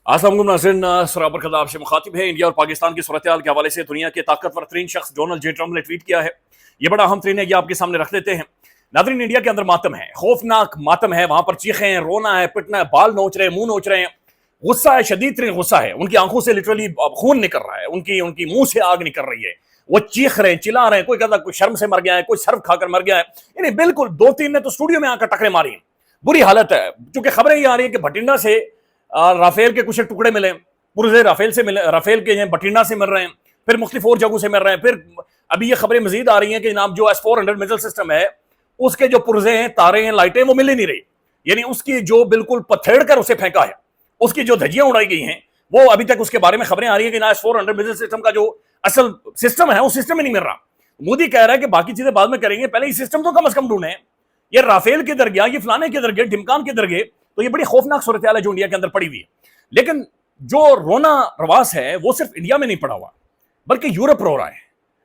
अस्सलाम वालेकुम नाज़रीन, सराबर खदा आपसे मुखातिब है। इंडिया और पाकिस्तान की सूरत हाल के हवाले से दुनिया के ताकतवर तरीन शख्स डोनाल्ड जे ट्रम्प ने ट्वीट किया है। ये बड़ा अहम तरीन है, ये आपके सामने रख देते हैं। नाज़रीन, इंडिया के अंदर मातम है, खौफनाक मातम है। वहां पर चीखें हैं, रोना है, पिटना है, बाल नोच रहे हैं, मुंह नोच रहे हैं, गुस्सा है, शदीद तरीन गुस्सा है। उनकी आंखों से लिटरली खून निकल रहा है, उनकी उनकी मुंह से आग निकल रही है। वो चीख रहे हैं, चिल्ला रहे हैं। कोई कहता कोई शर्म से मर गया है, कोई सर्फ खाकर मर गया है। यानी बिल्कुल दो तीन ने तो स्टूडियो में आकर टकरे मारी। बुरी हालत है, क्योंकि खबरें ये आ रही है कि भटिंडा से राफेल के कुछ टुकड़े मिले, पुर्जे राफेल से मिले, राफेल के हैं भटिंडा से मिल रहे हैं, फिर मुख्तलिफ और जगहों से मिल रहे हैं। फिर अभी ये खबरें मजीद आ रही हैं कि जनाब जो S-400 मिसाइल सिस्टम है, उसके जो पुर्जे हैं, तारे हैं, लाइटें, वो मिल ही नहीं रही। यानी उसकी जो बिल्कुल पथेड़ कर उसे फेंका है, उसकी जो धज्जियां उड़ाई गई हैं, वो अभी तक उसके बारे में खबरें आ रही है कि ना S-400 मिसाइल सिस्टम का जो असल सिस्टम है, वो सिस्टम ही नहीं मिल रहा। मोदी कह रहा है कि बाकी चीजें बाद में करेंगे, पहले इस सिस्टम तो कम से कम ढूंढे। ये राफेल किधर गया, ये फलाने किधर गए, ढिमकान किधर गए। तो ये बड़ी खौफनाक सूरत हाल है जो इंडिया के अंदर पड़ी हुई है। लेकिन जो रोना रवास है वो सिर्फ इंडिया में नहीं पड़ा हुआ, बल्कि यूरोप रो रहा है।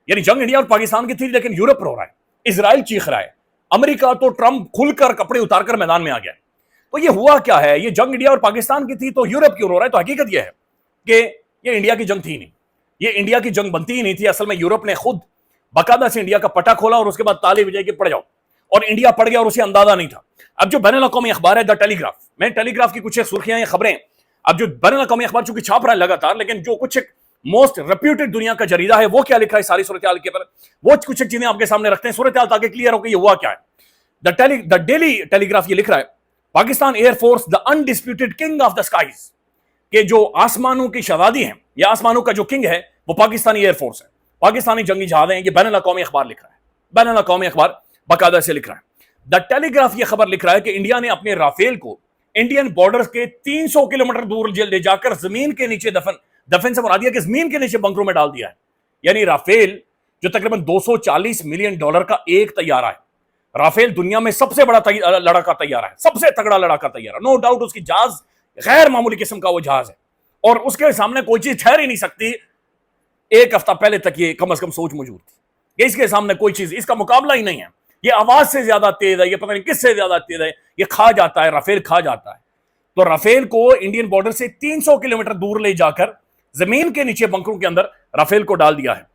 यानी जंग इंडिया और पाकिस्तान की थी, लेकिन यूरोप रो रहा है, इजराइल चीख रहा है, अमेरिका तो ट्रंप खुलकर कपड़े उतारकर मैदान में आ गया। तो ये हुआ क्या है? ये जंग इंडिया और पाकिस्तान की थी, तो यूरोप क्यों रो रहा है? तो हकीकत यह है कि ये इंडिया की जंग थी नहीं, ये इंडिया की जंग बनती ही नहीं थी। असल में यूरोप ने खुद बाकायदा से इंडिया का पटा खोला और उसके बाद ताली बजाई के पड़ जाओ, और इंडिया पड़ गया और उसे अंदाजा नहीं था। अब जो बैनुल अक़वामी अखबार है द टेलीग्राफ, मैं टेलीग्राफ की कुछ सुर्खियां, खबरें, अब जो बैनुल अक़वामी अखबार चूंकि छाप रहा है लगातार, लेकिन जो कुछ मोस्ट रेप्यूटेड दुनिया का जरीदा है, वो क्या लिखा है सारी सूरत हाल के पर, वो कुछ चीजें आपके सामने रखते हैं सूरत हाल, ताकि क्लियर हो कि ये हुआ क्या है। द डेली टेलीग्राफ ये लिख रहा है, Pakistan air force the undisputed king of the skies, के जो आसमानों की शहजादी हैं, या आसमानों का जो किंग है वो पाकिस्तानी एयरफोर्स है, पाकिस्तानी जंगी जहाज हैं। ये बैनुल अक़वामी अखबार लिख रहा है, बैनुल अक़वामी अखबार बाकायदा से लिख रहा है। द टेलीग्राफ ये खबर लिख रहा है कि इंडिया ने अपने राफेल को इंडियन बॉर्डर के 300 किलोमीटर दूर ले जाकर जमीन के नीचे दफन से बना दिया, कि जमीन के नीचे बंकरों में डाल दिया है। यानी राफेल जो तकरीबन $240 मिलियन का एक तैयारा है, राफेल दुनिया में सबसे बड़ा लड़ाका तैयारा है, सबसे तगड़ा लड़ाका तैयारा, नो डाउट। उसकी जहाज गैर मामूली किस्म का वो जहाज है, और उसके सामने कोई चीज ठहर ही नहीं सकती। एक हफ्ता पहले तक ये कम से कम सोच मौजूद थी कि इसके सामने कोई चीज, इसका मुकाबला ही नहीं है। ये आवाज से ज्यादा तेज है, ये पता नहीं किससे ज्यादा तेज है, ये खा जाता है, राफेल खा जाता है। तो राफेल को इंडियन बॉर्डर से 300 किलोमीटर दूर ले जाकर जमीन के नीचे बंकरों के अंदर राफेल को डाल दिया है।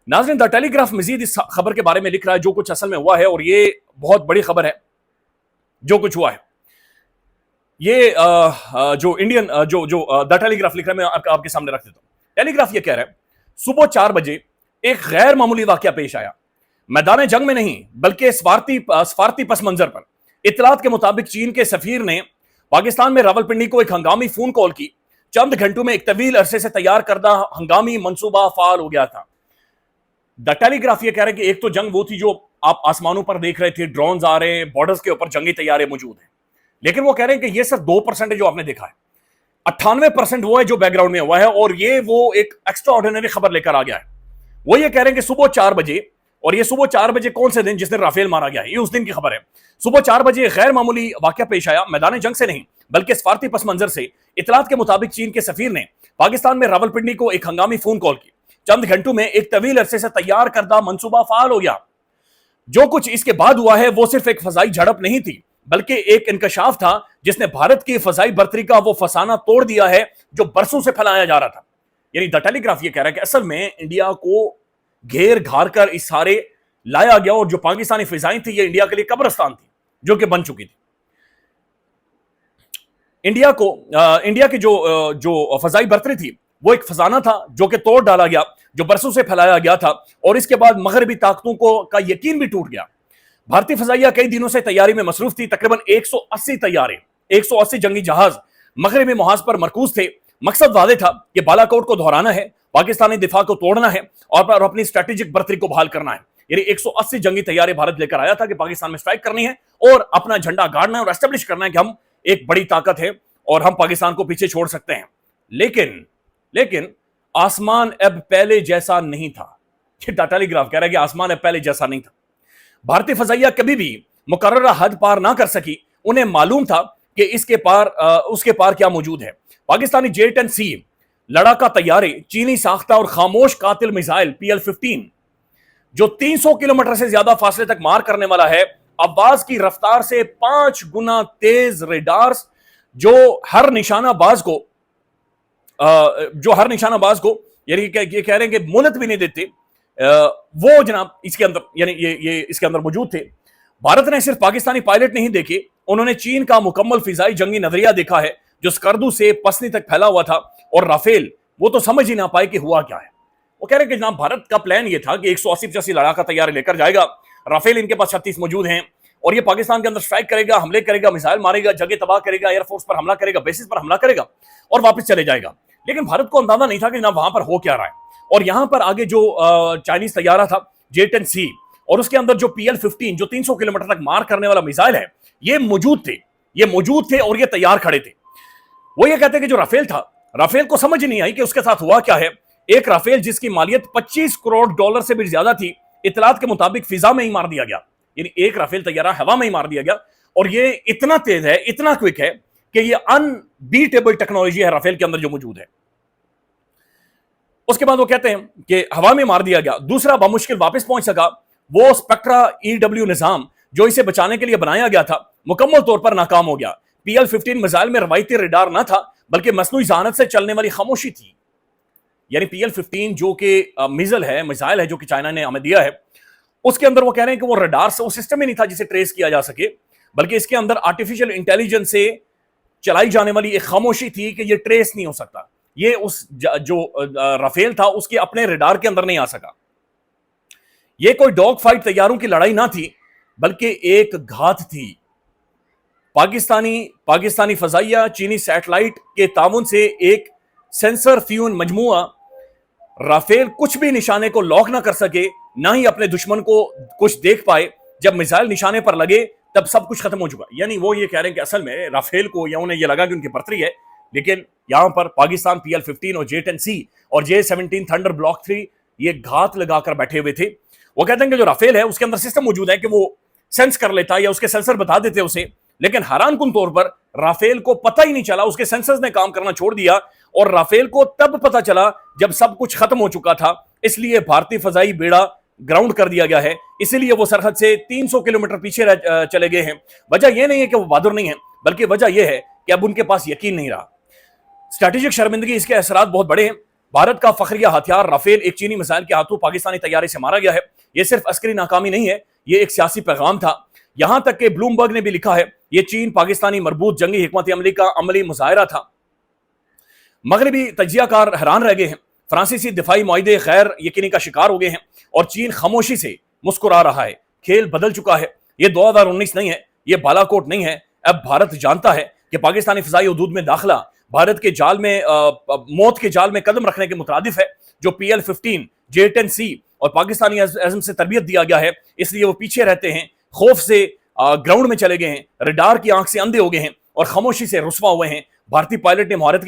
नाज़रीन, द टेलीग्राफ मजीद इस खबर के बारे में लिख रहा है जो कुछ असल में हुआ है, और ये बहुत बड़ी खबर है जो कुछ हुआ है। ये जो इंडियन जो द टेलीग्राफ लिख रहा है, मैं आपके सामने रख देता हूं। टेलीग्राफ ये कह रहा है, सुबह 4 बजे एक गैर मामूली वाकया पेश आया, मैदान जंग में नहीं बल्कि सफारती पस मंजर पर। इतलात के मुताबिक चीन के सफीर ने पाकिस्तान में रावलपिंडी को एक हंगामी फोन कॉल की। चंद घंटों में एक तवील अरसे से तैयार करदा हंगामी मंसूबा फाल हो गया था। द टेलीग्राफ ये कह रहे हैं कि एक तो जंग वो थी जो आप आसमानों पर देख रहे थे, ड्रोन आ रहे हैं, बॉर्डर्स के ऊपर जंगी तैयारे मौजूद हैं, लेकिन वो कह रहे हैं कि ये सिर्फ 2% है जो आपने देखा है, 98% वो है जो बैकग्राउंड में हुआ है। और ये वो एक एक्स्ट्रा ऑर्डिनरी खबर लेकर आ गया है। वो ये कह रहे हैं कि सुबह 4 बजे, और ये सुबह 4 बजे कौन से दिन जिस दिन राफेल मारा गया है, ये उस दिन की खबर है। सुबह 4 बजे गैर मामूली वाकया पेश आया, मैदान जंग से नहीं बल्कि सफारती पस मंजर से। इतलात के मुताबिक चीन के सफीर ने पाकिस्तान में रावलपिंडी को एक हंगामी फोन कॉल की। चंद घंटों में एक तवील अरसे से तैयार करदा मंसूबा फाल हो गया। जो कुछ इसके बाद हुआ है वो सिर्फ एक फजाई झड़प नहीं थी, बल्कि एक इंकशाफ था जिसने भारत की फजाई बर्तरी का वो फसाना तोड़ दिया है जो बरसों से फैलाया जा रहा था। यानी द टेलीग्राफ ये कह रहा है कि असल में इंडिया को घेर घार कर इस सारे लाया गया, और जो पाकिस्तानी फिजाएं थी ये इंडिया के लिए कब्रिस्तान थी जो कि बन चुकी थी। इंडिया की जो फजाई बर्तरी थी वो एक फसाना था जो कि तोड़ डाला गया, जो बरसों से फैलाया गया था, और इसके बाद मगरबी ताकतों का यकीन भी टूट गया। भारतीय फजाइया कई दिनों से तैयारी में मसरूफ थी। तकरीबन 180 तैयारे, 180 जंगी जहाज मगरबी मुहाज पर मरकूज थे। मकसद वादे था कि बालाकोट को दोहराना है, पाकिस्तानी दिफा को तोड़ना है, और अपनी स्ट्रेटेजिक बर्तरी को बहाल करना है। यानी 180 जंगी तैयारे भारत लेकर आया था कि पाकिस्तान में स्ट्राइक करनी है और अपना झंडा गाड़ना है और एस्टेब्लिश करना है कि हम एक बड़ी ताकत है और हम पाकिस्तान को पीछे छोड़ सकते हैं। लेकिन आसमान अब पहले जैसा नहीं था। टेलीग्राफ कह रहा है कि आसमान अब पहले जैसा नहीं था। भारतीय फजाइया कभी भी मुकर्ररा हद पार ना कर सकी। उन्हें मालूम था कि उसके पार क्या मौजूद है। पाकिस्तानी J-10C लड़ाका तैयारे, चीनी साख्ता और खामोश कातिल मिसाइल PL-15 जो 300 किलोमीटर से ज्यादा फासले तक मार करने वाला है, आवाज की रफ्तार से 5 गुना तेज रेडार्स जो हर निशाना बाज को जो हर निशाना बाज को यानी ये कह रहे हैं कि मोहलत भी नहीं देते, वो जनाब इसके अंदर यानी ये इसके अंदर मौजूद थे। भारत ने सिर्फ पाकिस्तानी पायलट नहीं देखे, उन्होंने चीन का मुकम्मल फिजाई जंगी नजरिया देखा है जो स्कर्दू से पसनी तक फैला हुआ था। और राफेल वो तो समझ ही ना पाए कि हुआ क्या है। वो कह रहे हैं कि जनाब भारत का प्लान ये था कि 180-85 लड़ाका तैयारी लेकर जाएगा, राफेल इनके पास 36 मौजूद हैं और ये पाकिस्तान के अंदर स्ट्राइक करेगा, हमले करेगा, मिसाइल मारेगा, जगह तबाह करेगा, एयरफोर्स पर हमला करेगा, बेसिस पर हमला करेगा और वापस चले जाएगा। लेकिन भारत को अंदाजा नहीं था कि जनाब वहां पर हो क्या रहा है। और यहां पर आगे जो चाइनीज तैयारा था J-10C और उसके अंदर जो PL-15 जो 300 किलोमीटर तक मार करने वाला मिसाइल है, ये मौजूद थे और ये तैयार खड़े थे। वो ये कहते हैं कि जो राफेल था, राफेल को समझ नहीं आई कि उसके साथ हुआ क्या है। एक राफेल जिसकी मालियत $25 करोड़ से भी ज्यादा थी, इतलात के मुताबिक फिजा में ही मार दिया गया। यानी एक राफेल तैयारा हवा में ही मार दिया गया और ये इतना तेज है, इतना क्विक है कि ये अनबीटेबल टेक्नोलॉजी है राफेल के अंदर जो मौजूद है। उसके बाद वो कहते हैं कि हवा में मार दिया गया। दूसरा, बामुश्किल वापस पहुंच सका वो स्पेक्ट्रा EW निजाम जो इसे बचाने के लिए बनाया गया था, मुकम्मल तौर पर नाकाम हो गया। PL-15 मिसाइल में रवायती रेडार ना था बल्कि मसनूई जहानत से चलने वाली खामोशी थी। यानी PL-15 जो कि मिसाइल है जो कि चाइना ने हमें दिया है, उसके अंदर वो कह रहे हैं कि वो रडार से वो सिस्टम ही नहीं था जिसे ट्रेस किया जा सके, बल्कि इसके अंदर आर्टिफिशियल इंटेलिजेंस से चलाई जाने वाली एक खामोशी थी कि ये ट्रेस नहीं हो सकता। ये उस जो राफेल था उसके अपने रडार के अंदर नहीं आ सका। ये कोई डॉग फाइट तैयारों की लड़ाई ना थी बल्कि एक घात थी। पाकिस्तानी फजाइया चीनी सैटेलाइट के ताउन से एक सेंसर फ्यून मजमुआ राफेल कुछ भी निशाने को लॉक ना कर सके, ना ही अपने दुश्मन को कुछ देख पाए। जब मिसाइल निशाने पर लगे तब सब कुछ खत्म हो चुका। यानी वो ये कह रहे हैं कि असल में राफेल को या उन्हें ये लगा कि उनकी बर्तरी है, लेकिन यहां पर पाकिस्तान PL-15 और J-10C और J-17 थंडर ब्लॉक 3 ये घात लगाकर बैठे हुए थे। वो कहते हैं कि जो राफेल है उसके अंदर सिस्टम मौजूद है कि वो सेंस कर लेता या उसके सेंसर बता देते उसे, लेकिन हैरान कुन तौर पर राफेल को पता ही नहीं चला, उसके सेंसर्स ने काम करना छोड़ दिया और राफेल को तब पता चला जब सब कुछ खत्म हो चुका था। इसलिए भारतीय फजाई बेड़ा ग्राउंड कर दिया गया है, इसीलिए वो सरहद से 300 किलोमीटर पीछे चले गए हैं। वजह यह नहीं है कि वो बहादुर नहीं है, बल्कि वजह यह है कि अब उनके पास यकीन नहीं रहा। स्ट्रेटेजिक शर्मिंदगी इसके असरात बहुत बड़े हैं। भारत का फखरिया हथियार राफेल एक चीनी मिसाइल के हाथों पाकिस्तानी तैयारी से मारा गया है। यह सिर्फ अस्करी नाकामी नहीं है, यह एक सियासी पैगाम था। यहां तक कि ब्लूमबर्ग ने भी लिखा है यह चीन पाकिस्तानी मरबूत जंगी हिकमत अमली का अमली मुजाहरा था। मगरबी तजियाकार हैरान रह गए हैं, फ्रांसीसी दिफाई मुआहदे गैर यकीनी का शिकार हो गए हैं और चीन खामोशी से मुस्कुरा रहा है। खेल बदल चुका है, यह 2019 नहीं है, यह बालाकोट नहीं है। अब भारत जानता है कि पाकिस्तानी फिजाई हदूद में दाखिला भारत के जाल में मौत के जाल में कदम रखने के मुतरादिफ है। जो PL-15 J-10C और पाकिस्तानी अज़म से तरबियत दिया गया है, इसलिए वो पीछे रहते हैं, खौफ से ग्राउंड में चले गए हैं, रडार की आंख से अंधे हो गए हैं और खामोशी से रुस्वा हुए हैं। भारतीय पायलट में महारत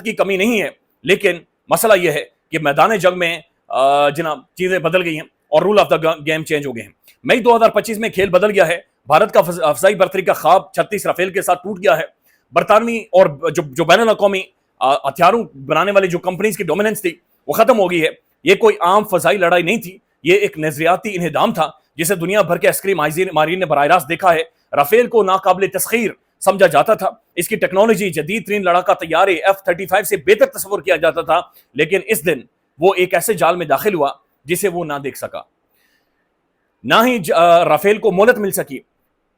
की कमी नहीं है, लेकिन मसला यह है कि मैदान जंग में जनाब चीजें बदल गई हैं और rule of the game change हो गए हैं। मई 2025 में खेल बदल गया है। भारत का फजाई बर्तरी का ख्वाब 36 राफेल के साथ टूट गया है। बरतानवी और जो बैनुल अक़वामी हथियारों बनाने वाली जो कंपनीज की डोमिनेंस थी वो खत्म हो गई है। ये कोई आम फजाई लड़ाई नहीं थी, ये एक नजरियाती इन्हिदाम था जिसे दुनिया भर के अस्करी माहिरीन ने बराह रास्त देखा है। राफेल को नाकाबिल तस्खीर समझा जाता था, इसकी टेक्नोलॉजी जदीद तरीन लड़ाका तैयारे F-35 से बेहतर तस्वुर किया जाता था, लेकिन इस दिन वो एक ऐसे जाल में दाखिल हुआ जिसे वो ना देख सका। ना ही राफेल को मोहलत मिल सकी।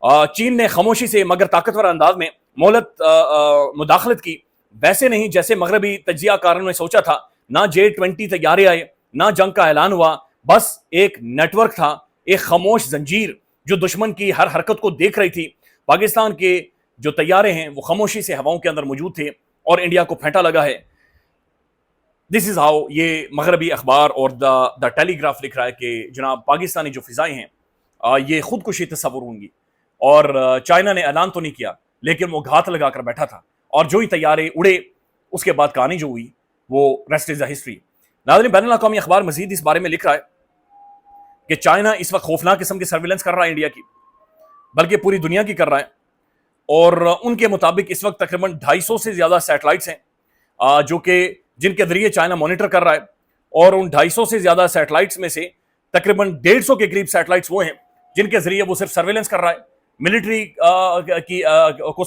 चीन ने खामोशी से मगर ताकतवर अंदाज में मुदाखलत की, वैसे नहीं जैसे मगरबी तजियाकारों ने सोचा था। ना J-20 तैयारे आए, ना जंग का ऐलान हुआ, बस एक नेटवर्क था, एक खामोश जंजीर जो दुश्मन की हर हरकत को देख रही थी। पाकिस्तान के जो तैयारे हैं वो खामोशी से हवाओं के अंदर मौजूद थे और इंडिया को फेंटा लगा है। दिस इज हाउ ये मगरबी अखबार और द टेलीग्राफ लिख रहा है कि जनाब पाकिस्तानी जो फिजाएं हैं ये खुदकुशी तस्वुर होंगी और चाइना ने ऐलान तो नहीं किया, लेकिन वो घात लगाकर बैठा था और जो ही तैयारे उड़े उसके बाद कहानी जो हुई वो रेस्ट इज द हिस्ट्री। नाज़रीन, बैनुल अक़वामी अखबार मजीद इस बारे में लिख रहा है कि चाइना इस वक्त खौफनाक किस्म की सर्विलेंस कर रहा है इंडिया की, बल्कि पूरी दुनिया की कर रहा है। और उनके मुताबिक इस वक्त तकरीबन 250 से ज्यादा सैटेलाइट्स हैं जो कि जिनके जरिए चाइना मॉनिटर कर रहा है। और उन 250 से ज्यादा सैटेलाइट्स में से तकरीबन 150 के करीब सैटेलाइट्स वो हैं जिनके जरिए वो सिर्फ सर्वेलेंस कर रहा है, मिलिट्री को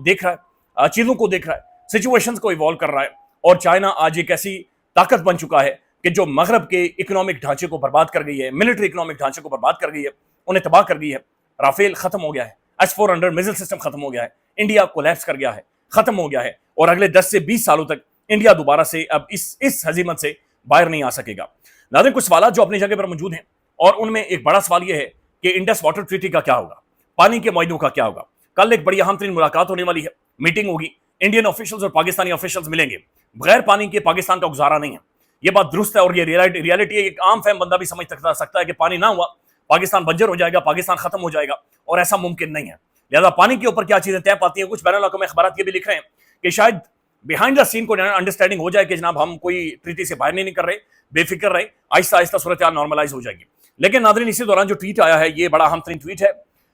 देख रहा है, चीजों को देख रहा है। सिचुएशंस को इवॉल्व कर रहा है, और चाइना आज एक ऐसी ताकत बन चुका है कि जो मगरब के इकोनॉमिक ढांचे को बर्बाद कर गई है, मिलिट्री इकोनॉमिक ढांचे को बर्बाद कर गई है, उन्हें तबाह कर गई है। राफेल खत्म हो गया है, S-400 मिसाइल सिस्टम खत्म हो गया है, इंडिया कोलैप्स कर गया है, खत्म हो गया है, और अगले 10 से 20 सालों तक इंडिया दोबारा से अब इस हजीमत से बाहर नहीं आ सकेगा। नाज़रीन, कुछ सवाल जो अपनी जगह पर मौजूद हैं, और उनमें एक बड़ा सवाल यह है कि इंडस वाटर ट्रीटी का क्या होगा, पानी के मुआहदों का क्या होगा। कल एक बड़ी अहम तरीन मुलाकात होने वाली है, मीटिंग होगी, इंडियन ऑफिशियल्स और पाकिस्तानी ऑफिशियल्स मिलेंगे। बगैर पानी के पाकिस्तान का गुजारा नहीं है, ये बात दुरुस्त है, और ये रियलिटी है। एक आम फहम बंदा भी समझ सकता है कि पानी ना हुआ पाकिस्तान बंजर हो जाएगा, पाकिस्तान खत्म हो जाएगा, और ऐसा मुमकिन नहीं है। लिहाजा पानी के ऊपर क्या चीजें तय पाती हैं। कुछ बैनुल-अक़वामी अखबारात ये भी लिख रहे हैं कि शायद बिहाइंड द सीन को अंडरस्टैंडिंग हो जाए कि जनाब हम कोई ट्रीटी से बाहर नहीं कर रहे, बेफिक्र रहे, आहिस्ता आहिस्ता सूरत नॉर्मलाइज हो जाएगी। लेकिन नाज़रीन, इसी दौरान जो ट्वीट आया है ये बड़ा अहम तरीन ट्वीट है,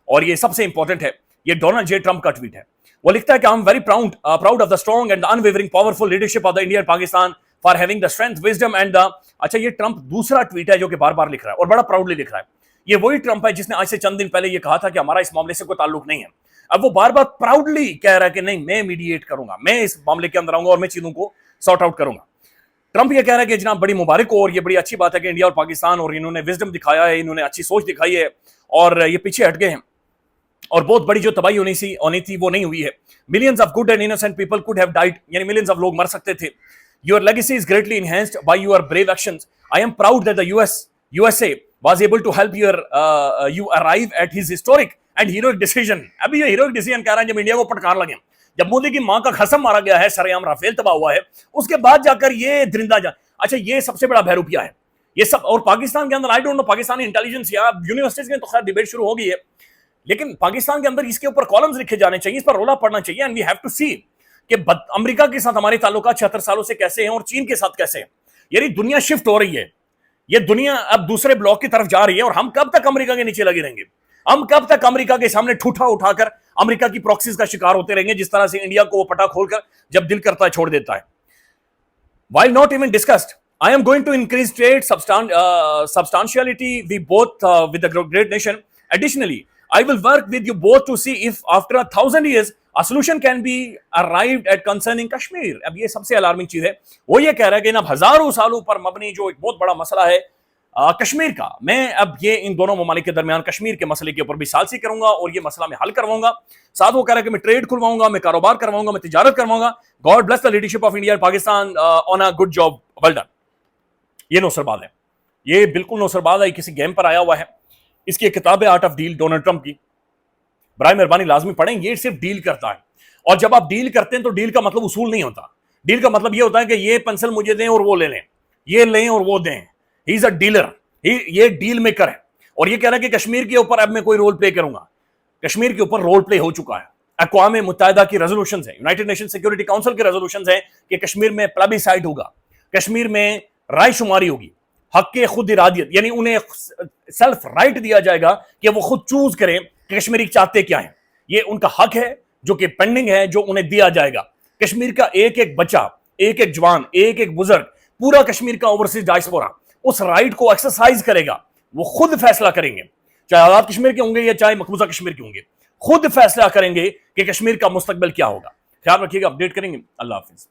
और ये सबसे इंपॉर्टेंट है। ये डोनाल्ड जे ट्रंप का ट्वीट है। वो लिखता है कि I am very proud of the strong and the unwavering powerful leadership of the India Pakistan for having the strength, wisdom and the. अच्छा, ये ट्रंप दूसरा ट्वीट है जो कि बार बार लिख रहा है, और बड़ा प्राउडली लिख रहा है। ये वही ट्रंप है जिसने आज से चंद दिन पहले ये कहा था कि हमारा इस मामले से कोई ताल्लुक नहीं है। अब वो बार बार प्राउडली कह रहा है कि नहीं, मैं मीडिएट करूंगा, मैं इस मामले के अंदर आऊंगा और मैं चीजों को सॉर्ट आउट करूंगा। ट्रंप ये कह रहा है कि जनाब बड़ी मुबारक हो, और ये बड़ी अच्छी बात है कि इंडिया और पाकिस्तान, और इन्होंने विजडम दिखाया है, इन्होंने अच्छी सोच दिखाई है, और ये पीछे हट गए हैं, और बहुत बड़ी जो तबाही होनी थी वो नहीं हुई है। Millions of good and innocent people could have died, यानी मिलियंस ऑफ लोग मर सकते थे। Your legacy is greatly enhanced by your brave actions. I am proud that the USA was able to help you arrive at his historic and heroic decision। अभी ये heroic decision कह रहा है जब इंडिया को पटकार लगे, जब मोदी की मां का खसम मारा गया है, सरेआम राफेल तबाह हुआ है, उसके बाद जाकर ये दरिंदा जा। अच्छा, ये सबसे बड़ा बहरूपिया है ये सब। और पाकिस्तान के अंदर I don't know, Pakistani intelligence या यूनिवर्सिटीज में तो खैर डिबेट शुरू हो गई है, लेकिन पाकिस्तान के अंदर इसके ऊपर कॉलम्स लिखे जाने चाहिए, इस पर रोला पड़ना चाहिए। एंड वी हैव टू सी कि अमेरिका के साथ हमारे ताल्लुकात 76 सालों से कैसे हैं और चीन के साथ कैसे हैं। यानी दुनिया शिफ्ट हो रही है, ये दुनिया अब दूसरे ब्लॉक की तरफ जा रही है, और हम कब तक अमेरिका के नीचे लगे रहेंगे? हम कब तक अमेरिका के सामने ठूठा उठाकर अमेरिका की प्रॉक्सीज का शिकार होते रहेंगे, जिस तरह से इंडिया को वो पटा खोलकर जब दिल करता है छोड़ देता है। While not even discussed, I am going to increase trade substantiality we both with the great nation. Additionally, I will work with you both to see if after 1,000 years a solution can be arrived at concerning Kashmir। अब ये सबसे alarming चीज है, वो ये कह रहा है कि अब हजारों सालों पर मबनी जो एक बहुत बड़ा मसला है कश्मीर का, मैं अब ये इन दोनों ममालिक के दरमियान कश्मीर के मसले के ऊपर भी सालसी करूंगा, और ये मसला मैं हल करवाऊंगा। साथ वो कह रहा है कि मैं ट्रेड खुलवाऊंगा, मैं कारोबार करवाऊंगा, मैं तिजारत करवाऊंगा। God bless the leadership of India and Pakistan on a good job, well done. ये नौसरबाज है, ये बिल्कुल नौसरबाज है, किसी गेम पर आया हुआ है। इसकी एक किताब है art of deal, Donald Trump की, बराए मेहरबानी लाजमी पढ़ें। ये सिर्फ डील करता है, और जब आप डील करते हैं तो डील का मतलब उसूल नहीं होता। डील का मतलब ये होता है कि ये पेंसिल मुझे दें और वो ले लें, ये लें और वो दें। ही इज अ डीलर, ये डील मेकर है। और ये कह रहा है कि कश्मीर के ऊपर अब मैं कोई रोल प्ले करूंगा। कश्मीर के ऊपर रोल प्ले हो चुका है। अक़वाम मुत्तहिदा की रेजोल्यूशंस है, यूनाइटेड नेशन सिक्योरिटी काउंसिल के रेजोल्यूशंस है कि कश्मीर में प्लेबिसाइड होगा, कश्मीर में राय शुमारी होगी, हक के खुद इरादियत, यानी उन्हें सेल्फ राइट दिया जाएगा कि वो खुद चूज करें कि कश्मीरी चाहते क्या है। ये उनका हक है जो कि पेंडिंग है, जो उन्हें दिया जाएगा। कश्मीर का एक एक बच्चा, एक एक जवान, एक एक बुजुर्ग, पूरा कश्मीर का ओवरसीज डायस्पोरा उस राइट को एक्सरसाइज करेगा। वो खुद फैसला करेंगे, चाहे आजाद कश्मीर के होंगे या चाहे मकबूजा कश्मीर के होंगे, खुद फैसला करेंगे कि कश्मीर का मुस्तकबिल क्या होगा। ख्याल रखिएगा, अपडेट करेंगे। अल्लाह हाफिज।